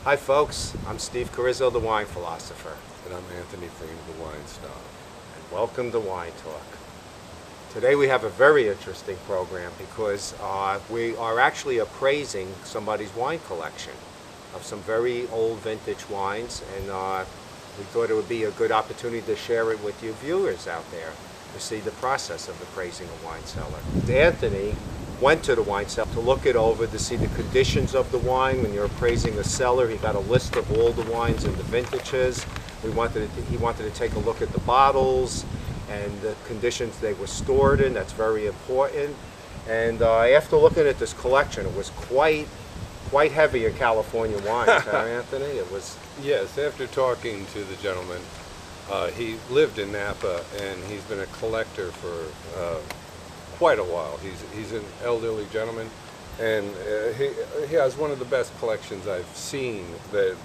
Hi folks, I'm Steve Carrizzo, the wine philosopher, And I'm Anthony Freeman, the wine snob. and welcome to Wine Talk. Today we have a very interesting program because we are actually appraising somebody's wine collection of some very old vintage wines, and we thought it would be a good opportunity to share it with you viewers out there to see the process of appraising a wine cellar. Anthony went to the wine cellar to look it over, to see the conditions of the wine. When you're appraising a cellar, he got a list of all the wines and the vintages. He wanted to take a look at the bottles and the conditions they were stored in. That's very important. And after looking at this collection, it was quite heavy in California wines, huh, Anthony? It was. Yes, after talking to the gentleman, he lived in Napa and he's been a collector for quite a while. He's an elderly gentleman, and he has one of the best collections I've seen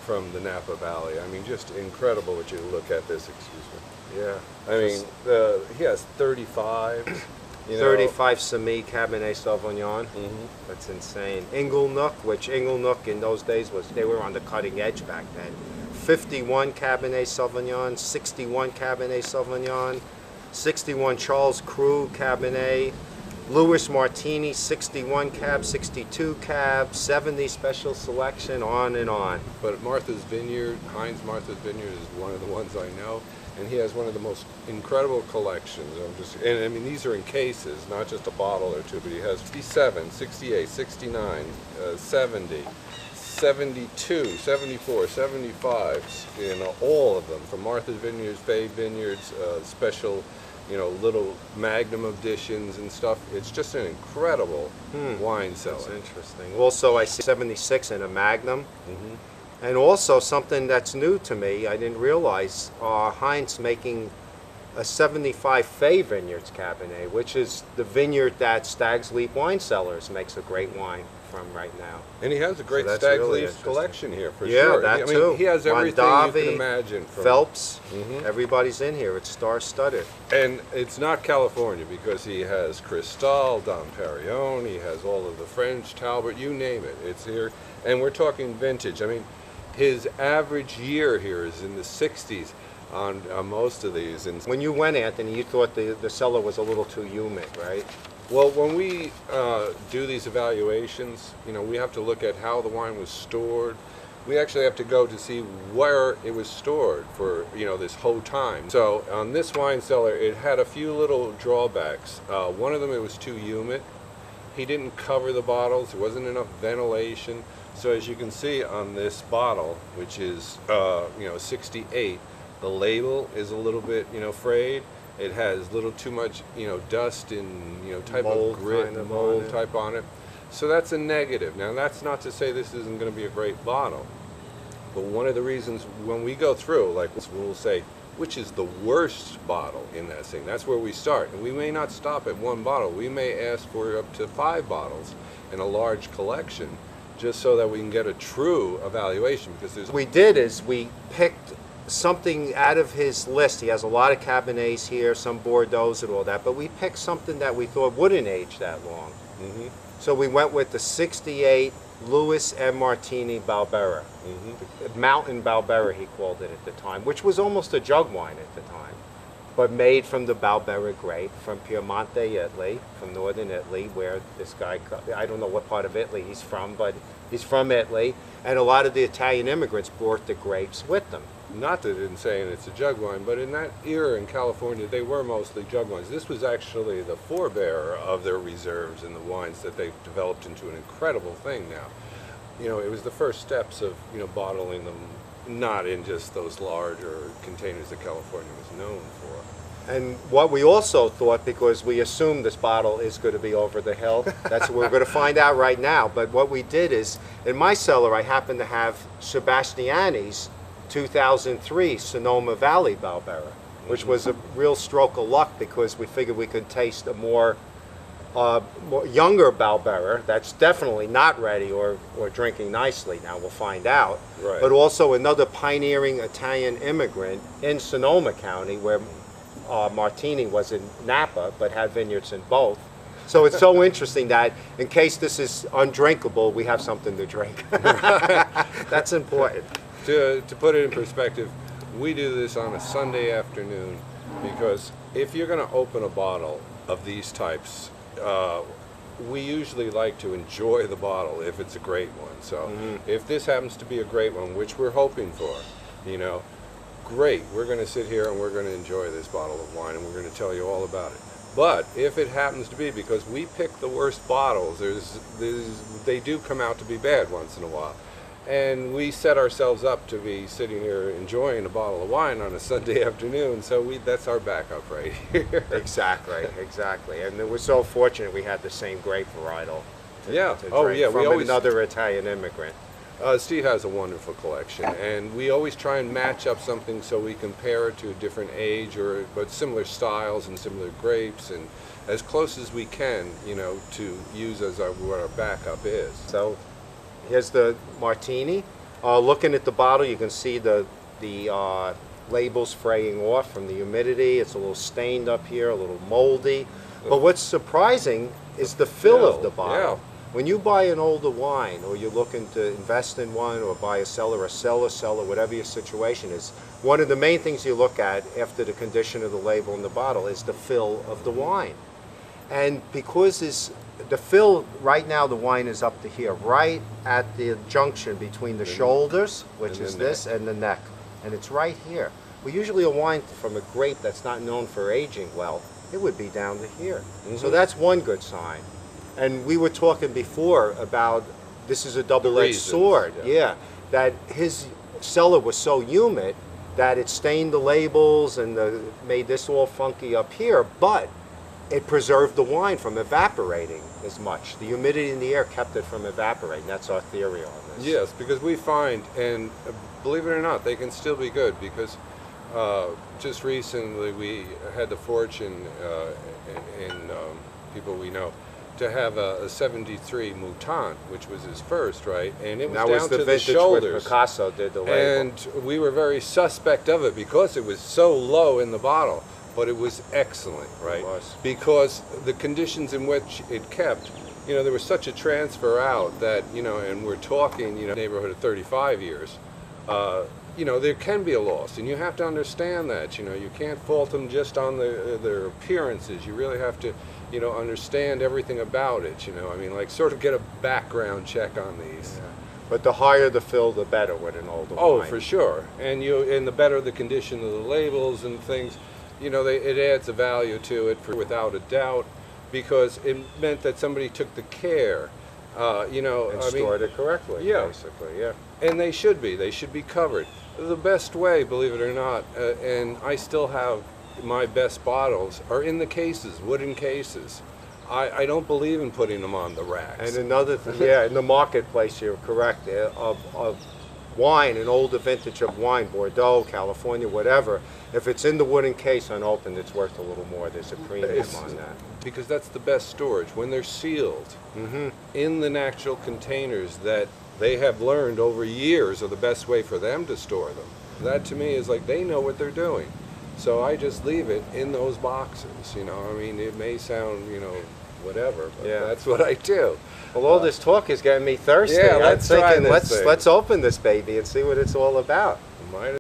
from the Napa Valley. I mean, just incredible what you look at this. Excuse me. Yeah. I mean, he has 35s. 35 Semi Cabernet Sauvignon. Mm-hmm. That's insane. Inglenook, which Inglenook in those days they were on the cutting edge back then. 51 Cabernet Sauvignon, 61 Cabernet Sauvignon, 61 Charles Cru Cabernet, Lewis Martini 61 Cab, 62 Cab, 70 Special Selection, on and on. But Martha's Vineyard, Heinz Martha's Vineyard is one of the ones I know, and he has one of the most incredible collections. And I mean, these are in cases, not just a bottle or two, but he has 67, 68, 69, 70, 72, 74, 75, all of them, from Martha's Vineyards, Fay Vineyards, special, little magnum editions and stuff. It's just an incredible wine cellar. That's interesting. Also, I see 76 in a magnum. Mm-hmm. And also something that's new to me, I didn't realize, Heinz making a 75 Fay Vineyards Cabernet, which is the vineyard that Stag's Leap Wine Cellars makes a great wine from right now. And he has a great that's Stag's really Leap collection here, for Yeah, sure. that I mean, too. he has everything Mondavi, you can imagine. Phelps, Mhm. everybody's in here. It's star-studded. And it's not California, because he has Cristal, Dom Perignon, he has all of the French, Talbot, you name it. It's here. And we're talking vintage. I mean, his average year here is in the 60s on most of these. And When you went, Anthony, you thought the cellar was a little too humid, right? well, when we do these evaluations, we have to look at how the wine was stored. We actually have to go to see where it was stored for this whole time. So on this wine cellar, it had a few little drawbacks. One of them, it was too humid. He didn't cover the bottles. There wasn't enough ventilation. So as you can see on this bottle, which is 68, the label is a little bit frayed. It has a little too much dust and type Mold of grit kind and of mold on it. type on it. So that's a negative. Now that's not to say this isn't going to be a great bottle, but one of the reasons when we go through, like we'll say, which is the worst bottle in that thing. That's where we start, and we may not stop at one bottle. We may ask for up to 5 bottles in a large collection, just so that we can get a true evaluation. Because What we did is we picked something out of his list. He has a lot of Cabernets here, some Bordeaux's and all that, but we picked something that we thought wouldn't age that long. Mm-hmm. So we went with the 68 Lewis and Martini Barbera. Mm-hmm. Mountain Barbera, he called it at the time, which was almost a jug wine at the time, but made from the Barbera grape from Piemonte, Italy, from northern Italy, where this guy, I don't know what part of Italy he's from, but he's from Italy, and a lot of the Italian immigrants brought the grapes with them. Not that in saying it's a jug wine, but in that era in California, they were mostly jug wines. This was actually the forebearer of their reserves and the wines that they've developed into an incredible thing now. It was the first steps of, bottling them, not in just those larger containers that California was known for. And what we also thought, because we assumed this bottle is going to be over the hill, that's what we're going to find out right now. But what we did is, in my cellar, I happen to have Sebastiani's 2003 Sonoma Valley Barbera, which was a real stroke of luck because we figured we could taste a more younger Barbera that's definitely not ready or drinking nicely. Now we'll find out. Right. But also another pioneering Italian immigrant in Sonoma County, where Martini was in Napa but had vineyards in both. So it's so interesting that in case this is undrinkable, we have something to drink. That's important. To put it in perspective, we do this on a Sunday afternoon because if you're going to open a bottle of these types, we usually like to enjoy the bottle if it's a great one. So if this happens to be a great one, which we're hoping for, you know, great, we're going to sit here and we're going to enjoy this bottle of wine and we're going to tell you all about it. But if it happens to be, because we pick the worst bottles, they do come out to be bad once in a while. And we set ourselves up to be sitting here enjoying a bottle of wine on a Sunday afternoon, so that's our backup right here. Exactly, exactly. And we're so fortunate we had the same grape varietal to drink from another Italian immigrant. Steve has a wonderful collection, and we always try and match up something so we compare it to a different age, but similar styles and similar grapes, and as close as we can, you know, to use as what our backup is. So here's the Martini. Looking at the bottle, you can see the labels fraying off from the humidity. It's a little stained up here, a little moldy. But what's surprising is the fill of the bottle. Yeah. When you buy an older wine, or you're looking to invest in one, or buy a cellar, whatever your situation is, one of the main things you look at after the condition of the label and the bottle is the fill of the wine. And because the fill, right now the wine is up to here, right at the junction between the shoulders, which is this, and the neck. And it's right here. Well, usually a wine from a grape that's not known for aging well, it would be down to here. So that's one good sign. And we were talking before about this is a double-edged sword. Yeah, that his cellar was so humid that it stained the labels and made this all funky up here, but it preserved the wine from evaporating as much. The humidity in the air kept it from evaporating. That's our theory on this. Yes, because we find, and believe it or not, they can still be good, because just recently we had the fortune in people we know to have a 73 Mouton, which was his first, right? And it was that down was the to the vintage shoulders. with Picasso did the label. And we were very suspect of it because it was so low in the bottle, but it was excellent, right? It was. Because the conditions in which it kept, you know, there was such a transfer out that, you know, and we're talking, you know, neighborhood of 35 years, you know, there can be a loss, and you have to understand that. You know, you can't fault them just on their appearances. You really have to, you know, understand everything about it. You know, I mean, like, sort of get a background check on these. Yeah. But the higher the fill, the better with an older Oh, wine. for sure. And the better the condition of the labels and things, you know, it adds a value to it, without a doubt, because it meant that somebody took the care. You know, And stored it correctly, basically, yeah. And they should be covered. The best way, believe it or not, and I still have my best bottles, are in the cases, wooden cases. I don't believe in putting them on the racks. And another thing, yeah, in the marketplace, you're correct, of wine, an older vintage of wine, Bordeaux, California, whatever, if it's in the wooden case unopened, it's worth a little more. There's a premium on that. Because that's the best storage, when they're sealed in the natural containers that they have learned over years are the best way for them to store them. That to me is like they know what they're doing. So I just leave it in those boxes, you know. I mean, it may sound, you know, whatever, but that's what I do. Well, all this talk is getting me thirsty. Yeah, I'm thinking, let's let's open this baby and see what it's all about. Might